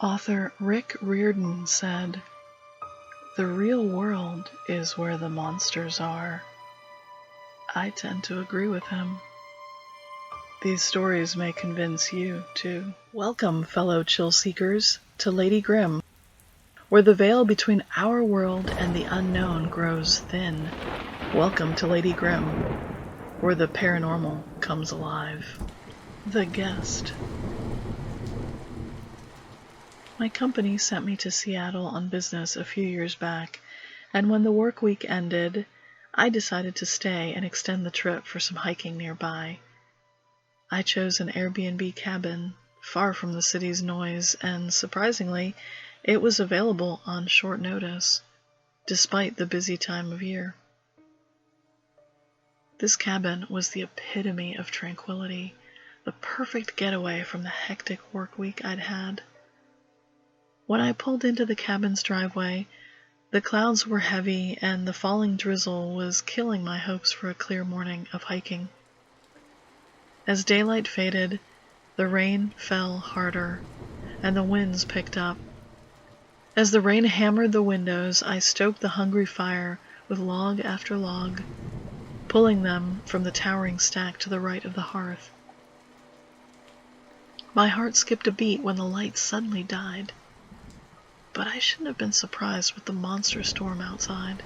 Author Rick Riordan said, "The real world is where the monsters are." I tend to agree with him. These stories may convince you, too. Welcome, fellow chill seekers, to Lady Grimm, where the veil between our world and the unknown grows thin. Welcome to Lady Grimm, where the paranormal comes alive. The Guest. My company sent me to Seattle on business a few years back, and when the work week ended, I decided to stay and extend the trip for some hiking nearby. I chose an Airbnb cabin, far from the city's noise, and surprisingly, it was available on short notice, despite the busy time of year. This cabin was the epitome of tranquility, the perfect getaway from the hectic work week I'd had. When I pulled into the cabin's driveway, the clouds were heavy and the falling drizzle was killing my hopes for a clear morning of hiking. As daylight faded, the rain fell harder, and the winds picked up. As the rain hammered the windows, I stoked the hungry fire with log after log, pulling them from the towering stack to the right of the hearth. My heart skipped a beat when the light suddenly died. But I shouldn't have been surprised with the monster storm outside.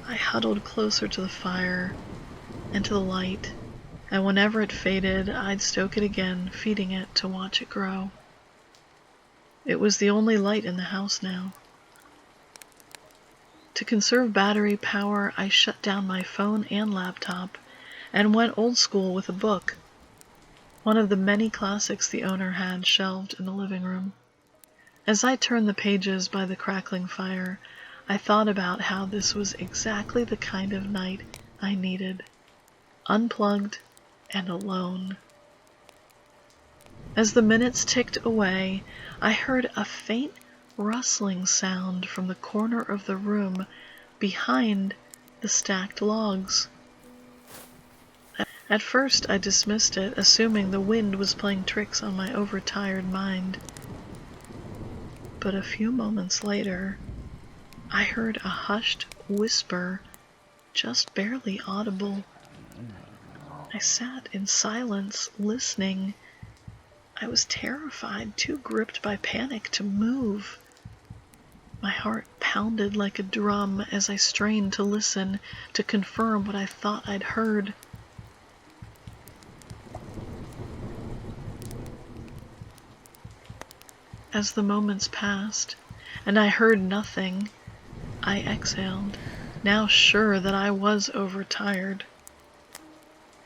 I huddled closer to the fire and to the light, and whenever it faded, I'd stoke it again, feeding it to watch it grow. It was the only light in the house now. To conserve battery power, I shut down my phone and laptop and went old school with a book, one of the many classics the owner had shelved in the living room. As I turned the pages by the crackling fire, I thought about how this was exactly the kind of night I needed, unplugged and alone. As the minutes ticked away, I heard a faint rustling sound from the corner of the room behind the stacked logs. At first I dismissed it, assuming the wind was playing tricks on my overtired mind. But a few moments later, I heard a hushed whisper, just barely audible. I sat in silence, listening. I was terrified, too gripped by panic to move. My heart pounded like a drum as I strained to listen, to confirm what I thought I'd heard. As the moments passed, and I heard nothing, I exhaled, now sure that I was overtired.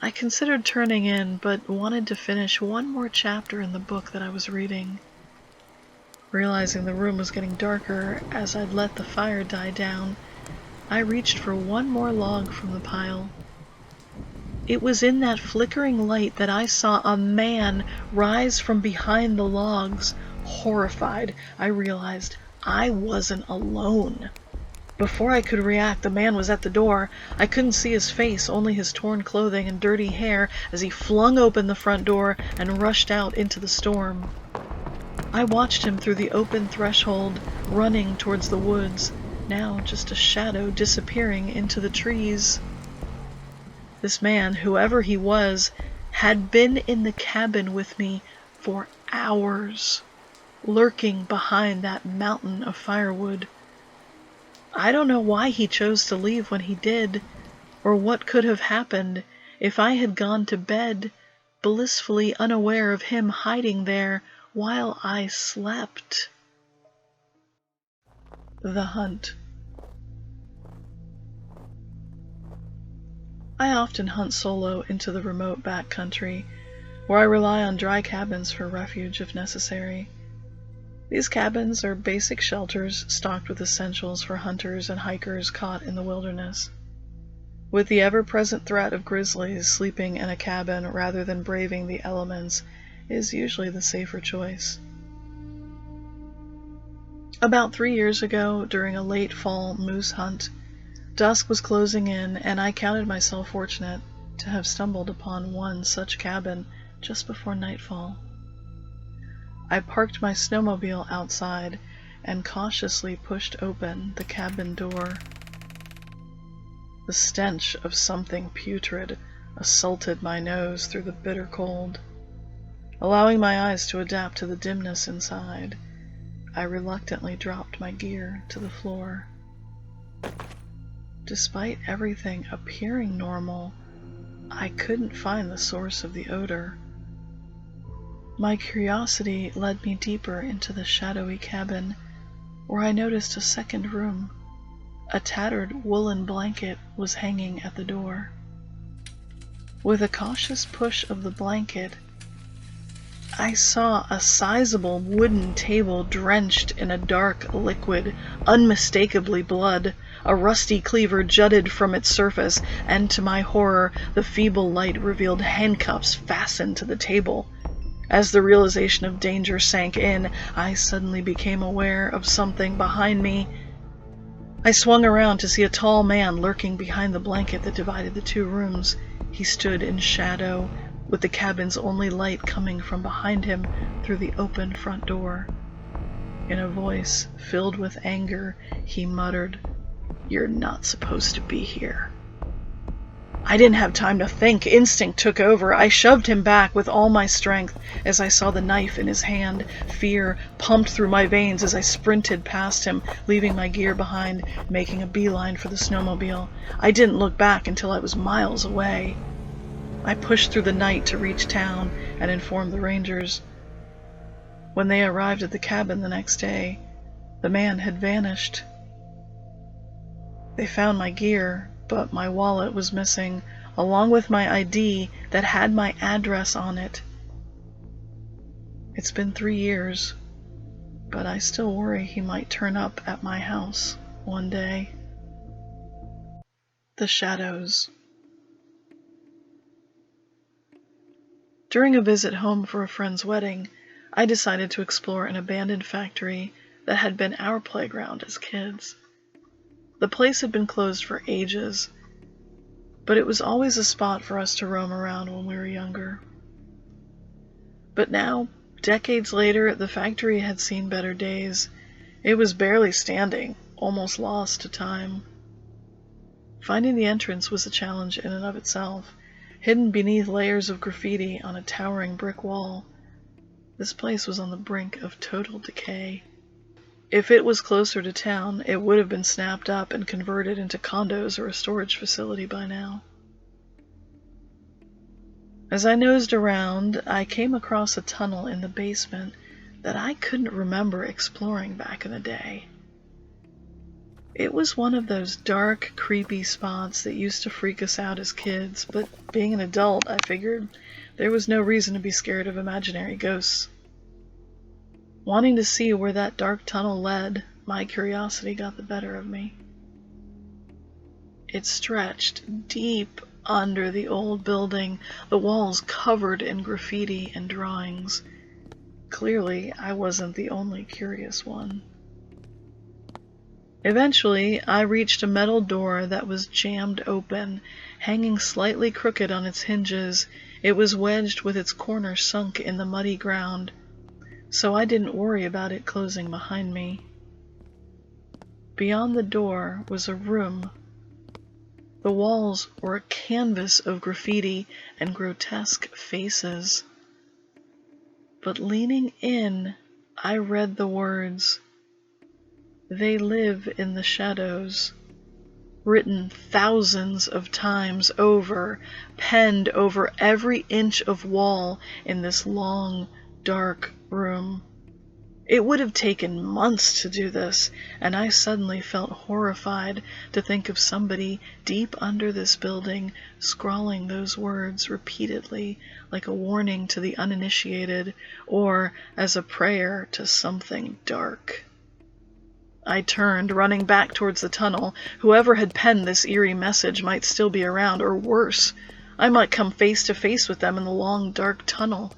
I considered turning in, but wanted to finish one more chapter in the book that I was reading. Realizing the room was getting darker as I'd let the fire die down, I reached for one more log from the pile. It was in that flickering light that I saw a man rise from behind the logs. Horrified, I realized I wasn't alone. Before I could react, the man was at the door. I couldn't see his face, only his torn clothing and dirty hair as he flung open the front door and rushed out into the storm. I watched him through the open threshold, running towards the woods, now just a shadow disappearing into the trees. This man, whoever he was, had been in the cabin with me for hours, lurking behind that mountain of firewood. I don't know why he chose to leave when he did, or what could have happened if I had gone to bed, blissfully unaware of him hiding there while I slept. The Hunt. I often hunt solo into the remote back country, where I rely on dry cabins for refuge if necessary. These cabins are basic shelters stocked with essentials for hunters and hikers caught in the wilderness. With the ever-present threat of grizzlies, sleeping in a cabin rather than braving the elements is usually the safer choice. About 3 years ago, during a late fall moose hunt, dusk was closing in, and I counted myself fortunate to have stumbled upon one such cabin just before nightfall. I parked my snowmobile outside and cautiously pushed open the cabin door. The stench of something putrid assaulted my nose through the bitter cold. Allowing my eyes to adapt to the dimness inside, I reluctantly dropped my gear to the floor. Despite everything appearing normal, I couldn't find the source of the odor. My curiosity led me deeper into the shadowy cabin, where I noticed a second room. A tattered woolen blanket was hanging at the door. With a cautious push of the blanket, I saw a sizable wooden table drenched in a dark liquid, unmistakably blood. A rusty cleaver jutted from its surface, and to my horror, the feeble light revealed handcuffs fastened to the table. As the realization of danger sank in, I suddenly became aware of something behind me. I swung around to see a tall man lurking behind the blanket that divided the two rooms. He stood in shadow, with the cabin's only light coming from behind him through the open front door. In a voice filled with anger, he muttered, "You're not supposed to be here." I didn't have time to think. Instinct took over. I shoved him back with all my strength as I saw the knife in his hand. Fear pumped through my veins as I sprinted past him, leaving my gear behind, making a beeline for the snowmobile. I didn't look back until I was miles away. I pushed through the night to reach town and inform the rangers. When they arrived at the cabin the next day, the man had vanished. They found my gear, but my wallet was missing, along with my ID that had my address on it. It's been 3 years, but I still worry he might turn up at my house one day. The Shadows. During a visit home for a friend's wedding, I decided to explore an abandoned factory that had been our playground as kids. The place had been closed for ages, but it was always a spot for us to roam around when we were younger. But now, decades later, the factory had seen better days. It was barely standing, almost lost to time. Finding the entrance was a challenge in and of itself. Hidden beneath layers of graffiti on a towering brick wall, this place was on the brink of total decay. If it was closer to town, it would have been snapped up and converted into condos or a storage facility by now. As I nosed around, I came across a tunnel in the basement that I couldn't remember exploring back in the day. It was one of those dark, creepy spots that used to freak us out as kids, but being an adult, I figured there was no reason to be scared of imaginary ghosts. Wanting to see where that dark tunnel led, my curiosity got the better of me. It stretched deep under the old building, the walls covered in graffiti and drawings. Clearly, I wasn't the only curious one. Eventually, I reached a metal door that was jammed open, hanging slightly crooked on its hinges. It was wedged with its corner sunk in the muddy ground, so I didn't worry about it closing behind me. Beyond the door was a room. The walls were a canvas of graffiti and grotesque faces. But leaning in, I read the words, "They live in the shadows," written thousands of times over, penned over every inch of wall in this long, dark room. It would have taken months to do this, and I suddenly felt horrified to think of somebody deep under this building scrawling those words repeatedly, like a warning to the uninitiated, or as a prayer to something dark. I turned, running back towards the tunnel. Whoever had penned this eerie message might still be around, or worse, I might come face to face with them in the long, dark tunnel.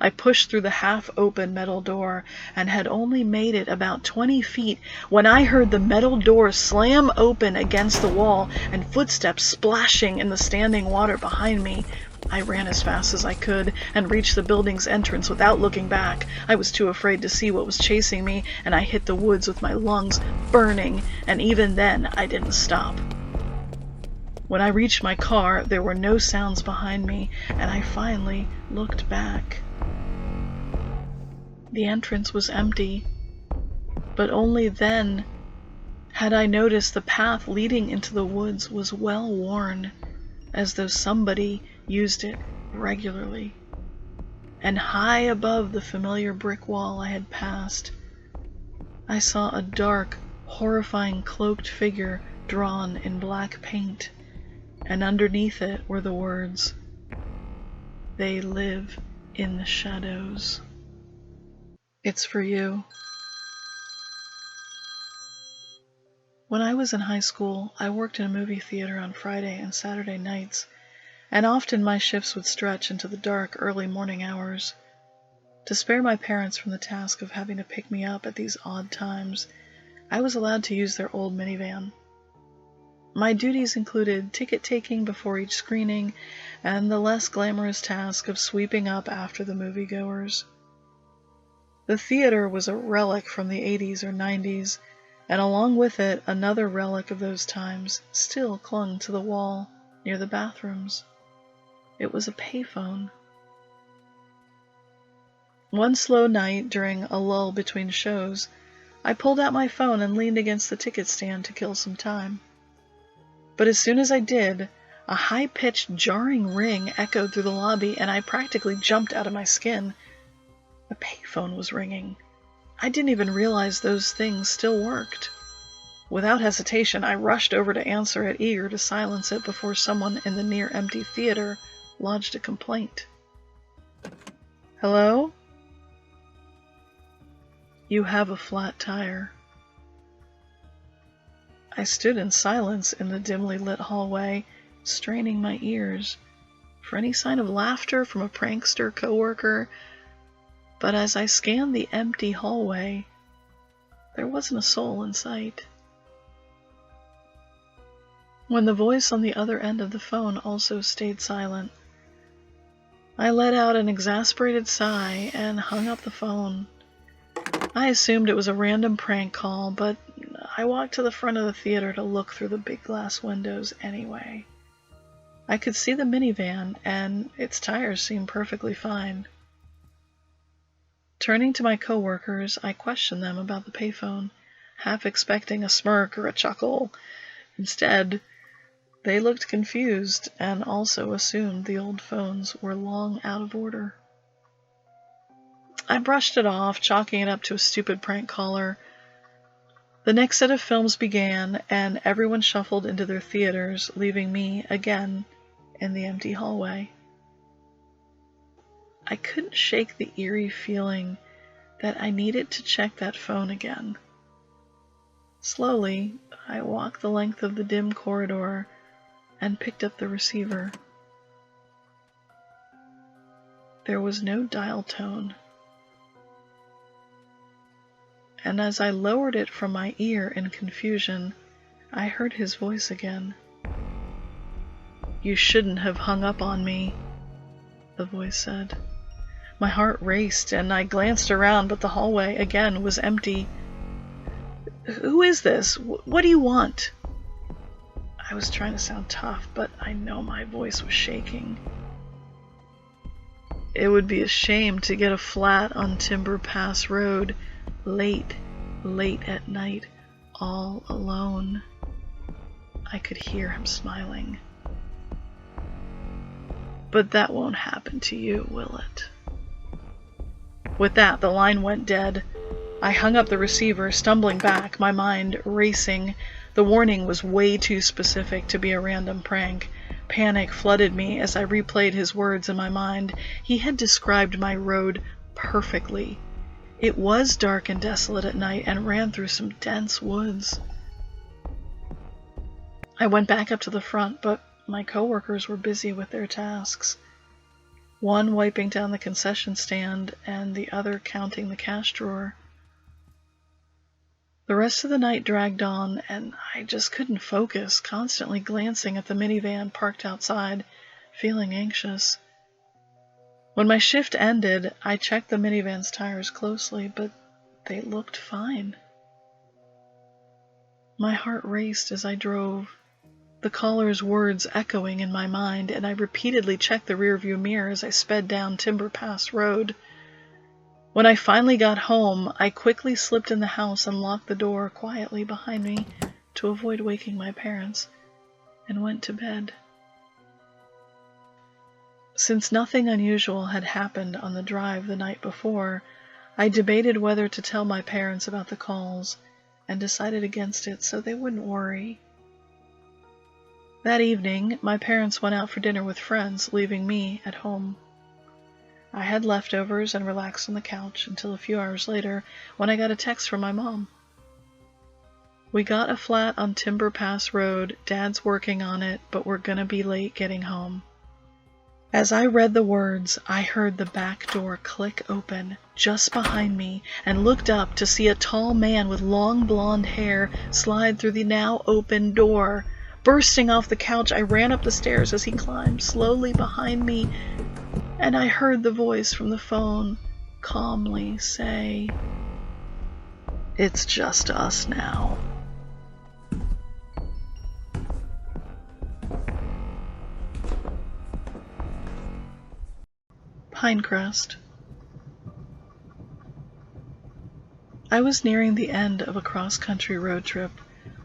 I pushed through the half-open metal door and had only made it about 20 feet when I heard the metal door slam open against the wall and footsteps splashing in the standing water behind me. I ran as fast as I could and reached the building's entrance without looking back. I was too afraid to see what was chasing me, and I hit the woods with my lungs burning, and even then I didn't stop. When I reached my car, there were no sounds behind me, and I finally looked back. The entrance was empty, but only then had I noticed the path leading into the woods was well worn, as though somebody used it regularly. And high above the familiar brick wall I had passed, I saw a dark, horrifying cloaked figure drawn in black paint, and underneath it were the words, "They live in the shadows." It's for you. When I was in high school, I worked in a movie theater on Friday and Saturday nights, and often my shifts would stretch into the dark, early morning hours. To spare my parents from the task of having to pick me up at these odd times, I was allowed to use their old minivan. My duties included ticket taking before each screening and the less glamorous task of sweeping up after the moviegoers. The theater was a relic from the 80s or 90s, and along with it, another relic of those times still clung to the wall near the bathrooms. It was a payphone. One slow night during a lull between shows, I pulled out my phone and leaned against the ticket stand to kill some time. But as soon as I did, a high-pitched, jarring ring echoed through the lobby, and I practically jumped out of my skin. The payphone was ringing. I didn't even realize those things still worked. Without hesitation, I rushed over to answer it, eager to silence it before someone in the near-empty theater lodged a complaint. "Hello? You have a flat tire." I stood in silence in the dimly lit hallway, straining my ears for any sign of laughter from a prankster coworker, but as I scanned the empty hallway, there wasn't a soul in sight. When the voice on the other end of the phone also stayed silent, I let out an exasperated sigh and hung up the phone. I assumed it was a random prank call, but I walked to the front of the theater to look through the big glass windows anyway. I could see the minivan, and its tires seemed perfectly fine. Turning to my coworkers, I questioned them about the payphone, half expecting a smirk or a chuckle. Instead, they looked confused and also assumed the old phones were long out of order. I brushed it off, chalking it up to a stupid prank caller. The next set of films began, and everyone shuffled into their theaters, leaving me, again, in the empty hallway. I couldn't shake the eerie feeling that I needed to check that phone again. Slowly, I walked the length of the dim corridor and picked up the receiver. There was no dial tone, and as I lowered it from my ear in confusion, I heard his voice again. "You shouldn't have hung up on me," the voice said. My heart raced, and I glanced around, but the hallway, again, was empty. "Who is this? What do you want?" I was trying to sound tough, but I know my voice was shaking. "It would be a shame to get a flat on Timber Pass Road, late at night, all alone." I could hear him smiling. "But that won't happen to you, will it?" With that, the line went dead. I hung up the receiver, stumbling back, my mind racing. The warning was way too specific to be a random prank. Panic flooded me as I replayed his words in my mind. He had described my road perfectly. It was dark and desolate at night and ran through some dense woods. I went back up to the front, but my coworkers were busy with their tasks. One wiping down the concession stand and the other counting the cash drawer. The rest of the night dragged on, and I just couldn't focus, constantly glancing at the minivan parked outside, feeling anxious. When my shift ended, I checked the minivan's tires closely, but they looked fine. My heart raced as I drove, the caller's words echoing in my mind, and I repeatedly checked the rearview mirror as I sped down Timber Pass Road. When I finally got home, I quickly slipped in the house and locked the door quietly behind me to avoid waking my parents, and went to bed. Since nothing unusual had happened on the drive the night before, I debated whether to tell my parents about the calls, and decided against it so they wouldn't worry. That evening, my parents went out for dinner with friends, leaving me at home. I had leftovers and relaxed on the couch until a few hours later when I got a text from my mom. "We got a flat on Timber Pass Road. Dad's working on it, but we're gonna be late getting home." As I read the words, I heard the back door click open just behind me and looked up to see a tall man with long blonde hair slide through the now open door. Bursting off the couch, I ran up the stairs as he climbed slowly behind me, and I heard the voice from the phone calmly say, "It's just us now." Pinecrest. I was nearing the end of a cross-country road trip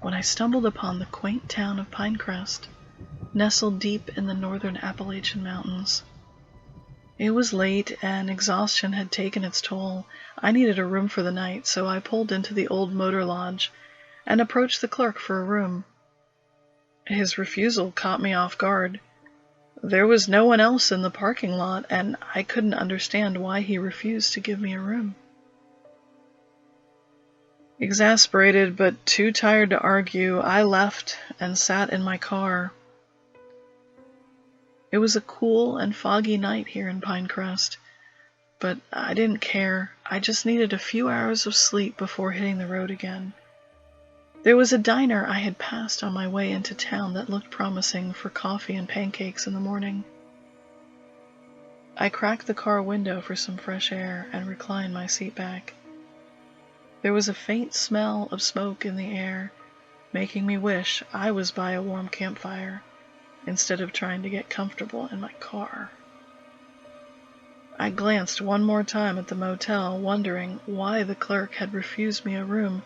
when I stumbled upon the quaint town of Pinecrest, nestled deep in the northern Appalachian Mountains. It was late, and exhaustion had taken its toll. I needed a room for the night, so I pulled into the old motor lodge and approached the clerk for a room. His refusal caught me off guard. There was no one else in the parking lot, and I couldn't understand why he refused to give me a room. Exasperated but too tired to argue, I left and sat in my car. It was a cool and foggy night here in Pinecrest, but I didn't care. I just needed a few hours of sleep before hitting the road again. There was a diner I had passed on my way into town that looked promising for coffee and pancakes in the morning. I cracked the car window for some fresh air and reclined my seat back. There was a faint smell of smoke in the air, making me wish I was by a warm campfire instead of trying to get comfortable in my car. I glanced one more time at the motel, wondering why the clerk had refused me a room,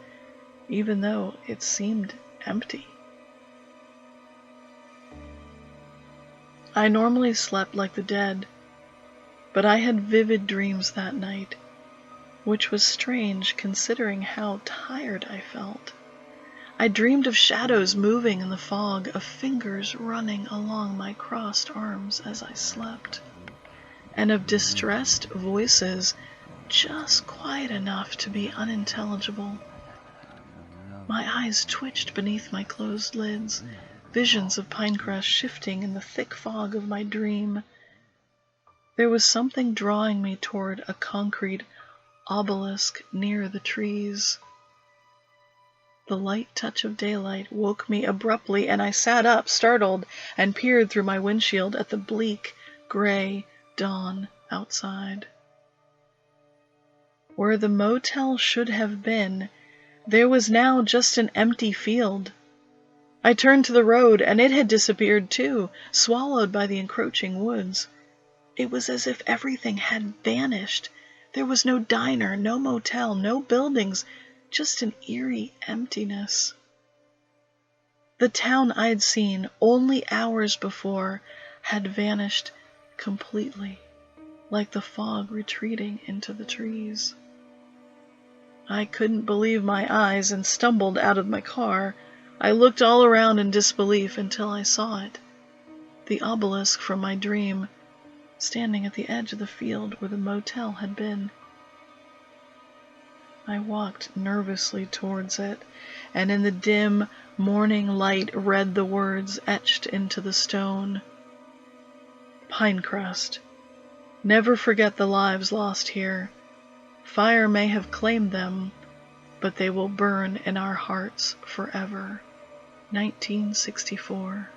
even though it seemed empty. I normally slept like the dead, but I had vivid dreams that night, which was strange considering how tired I felt. I dreamed of shadows moving in the fog, of fingers running along my crossed arms as I slept, and of distressed voices just quiet enough to be unintelligible. My eyes twitched beneath my closed lids, visions of Pinecrest shifting in the thick fog of my dream. There was something drawing me toward a concrete obelisk near the trees. The light touch of daylight woke me abruptly, and I sat up, startled, and peered through my windshield at the bleak, gray dawn outside. Where the motel should have been, there was now just an empty field. I turned to the road, and it had disappeared too, swallowed by the encroaching woods. It was as if everything had vanished. There was no diner, no motel, no buildings, just an eerie emptiness. The town I'd seen only hours before had vanished completely, like the fog retreating into the trees. I couldn't believe my eyes and stumbled out of my car. I looked all around in disbelief until I saw it, the obelisk from my dream, standing at the edge of the field where the motel had been. I walked nervously towards it, and in the dim morning light read the words etched into the stone. Pinecrest. Never forget the lives lost here. Fire may have claimed them, but they will burn in our hearts forever. 1964.